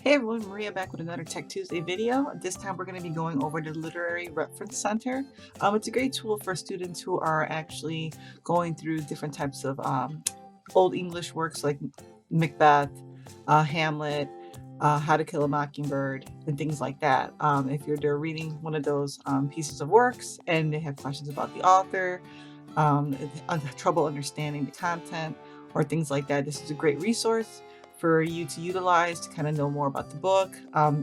Hey everyone, Maria back with another Tech Tuesday video. This time we're going to be going over the Literary Reference Center. It's a great tool for students who are actually going through different types of Old English works like Macbeth, Hamlet, How to Kill a Mockingbird, and things like that. If they're reading one of those pieces of works and they have questions about the author, trouble understanding the content, or things like that, this is a great resource for you to utilize to kind of know more about the book.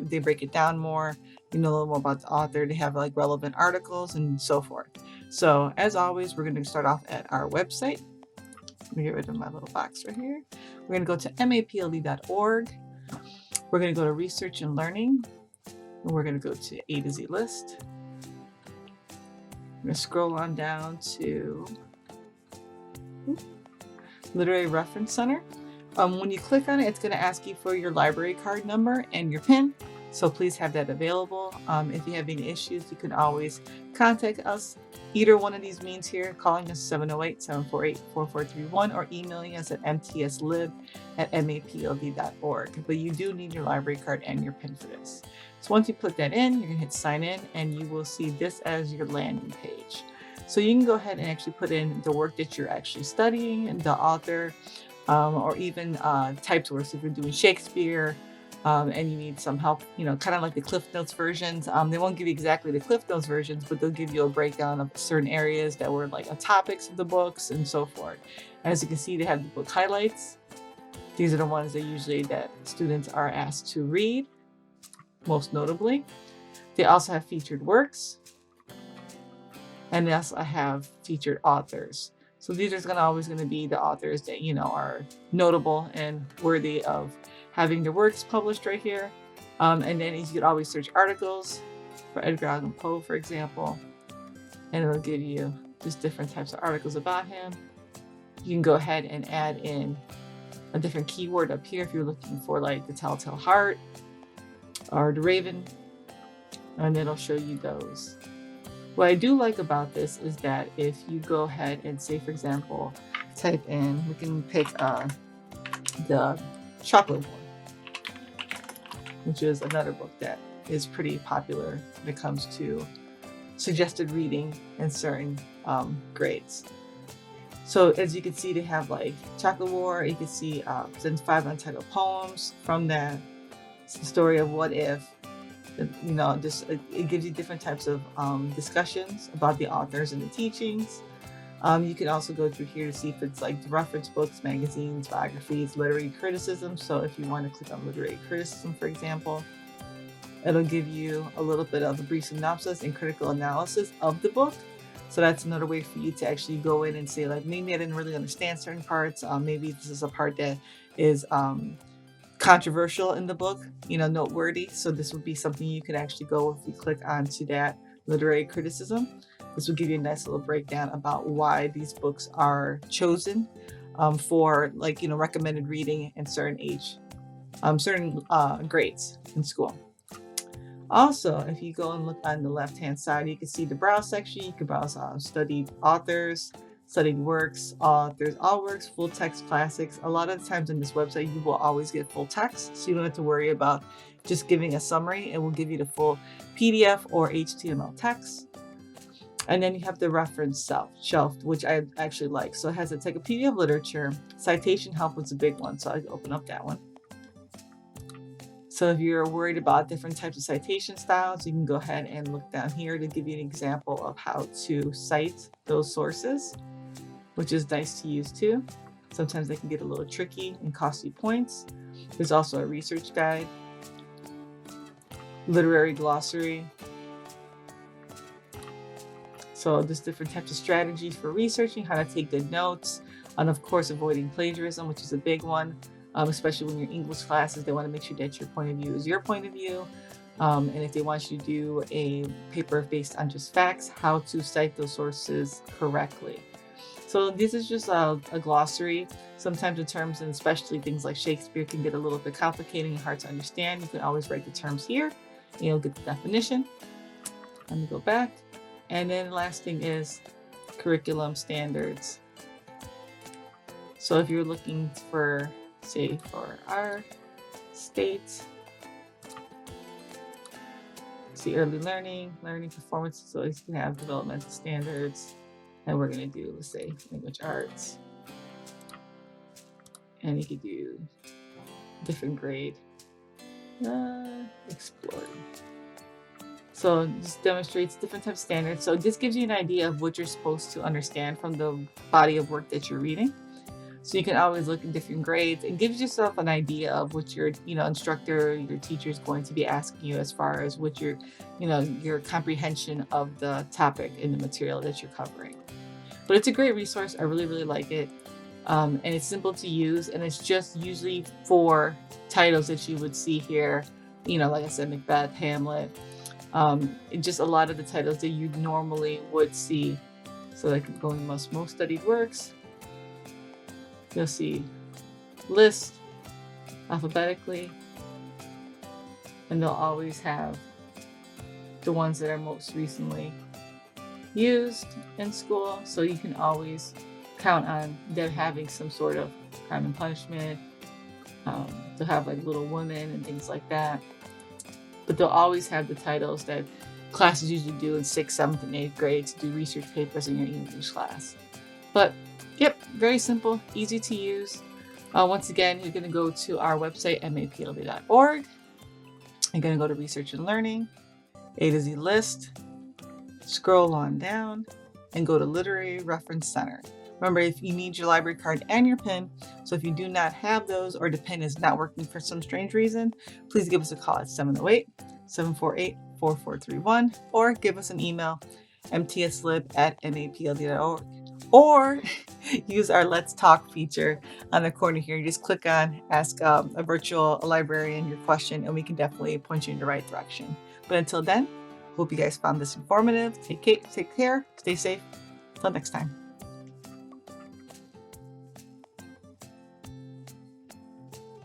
They break it down more, you know a little more about the author. They have like relevant articles and so forth. So as always, we're going to start off at our website. Let me get rid of my little box right here. We're going to go to maple.org. We're going to go to research and learning. And we're going to go to A to Z list. I'm going to scroll on down to Literary Reference Center. When you click on it, it's going to ask you for your library card number and your PIN. So please have that available. If you have any issues, you can always contact us. Either one of these means here, calling us 708-748-4431 or emailing us at mtslib@mapld.org. But you do need your library card and your PIN for this. So once you put that in, you're going to hit sign in and you will see this as your landing page. So you can go ahead and actually put in the work that you're actually studying and the author, or even typed works if you're doing Shakespeare and you need some help, kind of like the Cliff Notes versions. They won't give you exactly the Cliff Notes versions, but they'll give you a breakdown of certain areas that were like topics of the books and so forth. As you can see, they have the book highlights. These are the ones that students are asked to read, most notably. They also have featured works, and they also have featured authors. So these are always going to be the authors that, are notable and worthy of having their works published right here. And then you could always search articles for Edgar Allen Poe, for example, and it'll give you just different types of articles about him. You can go ahead and add in a different keyword up here if you're looking for like the Telltale Heart or the Raven, and it'll show you those. What I do like about this is that if you go ahead and say, for example, type in, we can pick the Chocolate War, which is another book that is pretty popular when it comes to suggested reading and certain grades. So as you can see, they have like Chocolate War. You can see presents 5 untitled poems from that. It's the story of what if. It gives you different types of discussions about the authors and the teachings. You can also go through here to see if it's like reference books, magazines, biographies, literary criticism. So if you want to click on literary criticism, for example, it'll give you a little bit of a brief synopsis and critical analysis of the book. So that's another way for you to actually go in and say, like, maybe I didn't really understand certain parts. Maybe this is a part that is controversial in the book, noteworthy. So this would be something you could actually go if you click onto that literary criticism. This will give you a nice little breakdown about why these books are chosen for recommended reading in certain grades in school. Also, if you go and look on the left-hand side, you can see the browse section. You can browse studied authors, studied works, there's all works, full text classics. A lot of the times on this website, you will always get full text, so you don't have to worry about just giving a summary. It will give you the full PDF or HTML text. And then you have the reference shelf, which I actually like. So it has a Encyclopedia of Literature. Citation help was a big one, so I open up that one. So if you're worried about different types of citation styles, you can go ahead and look down here to give you an example of how to cite those sources, which is nice to use too. Sometimes they can get a little tricky and cost you points. There's also a research guide, literary glossary. So there's different types of strategies for researching, how to take good notes, and of course avoiding plagiarism, which is a big one, especially when you're English classes. They want to make sure that your point of view is your point of view. And if they want you to do a paper based on just facts, how to cite those sources correctly. So this is just a glossary. Sometimes the terms, and especially things like Shakespeare, can get a little bit complicated and hard to understand. You can always write the terms here and you'll get the definition. Let me go back. And then the last thing is curriculum standards. So if you're looking for, say, for our state, see early learning, learning performance. So you can have developmental standards. And we're going to do, let's say, language arts. And you could do different grade. Explore. So this demonstrates different types of standards. So this gives you an idea of what you're supposed to understand from the body of work that you're reading. So you can always look at different grades and gives yourself an idea of what your, instructor, your teacher is going to be asking you as far as what your, your comprehension of the topic and the material that you're covering. But it's a great resource. I really, really like it. And it's simple to use, and it's just usually for titles that you would see here. Like I said, Macbeth, Hamlet, just a lot of the titles that you normally would see. So I could go in most studied works. You'll see list alphabetically, and they'll always have the ones that are most recently used in school. So you can always count on them having some sort of Crime and Punishment. They'll have like Little Women and things like that. But they'll always have the titles that classes usually do in 6th, 7th, and 8th grade to do research papers in your English class. But yep, very simple, easy to use. Once again, you're going to go to our website, mapld.org. You're going to go to Research and Learning, A to Z list, scroll on down, and go to Literary Reference Center. Remember, if you need your library card and your PIN, so if you do not have those or the PIN is not working for some strange reason, please give us a call at 708-748-4431 or give us an email, mtslib@mapld.org, or use our Let's Talk feature on the corner here. You just click on Ask a Virtual Librarian your question, and we can definitely point you in the right direction. But until then, hope you guys found this informative. Take care, stay safe. Until next time.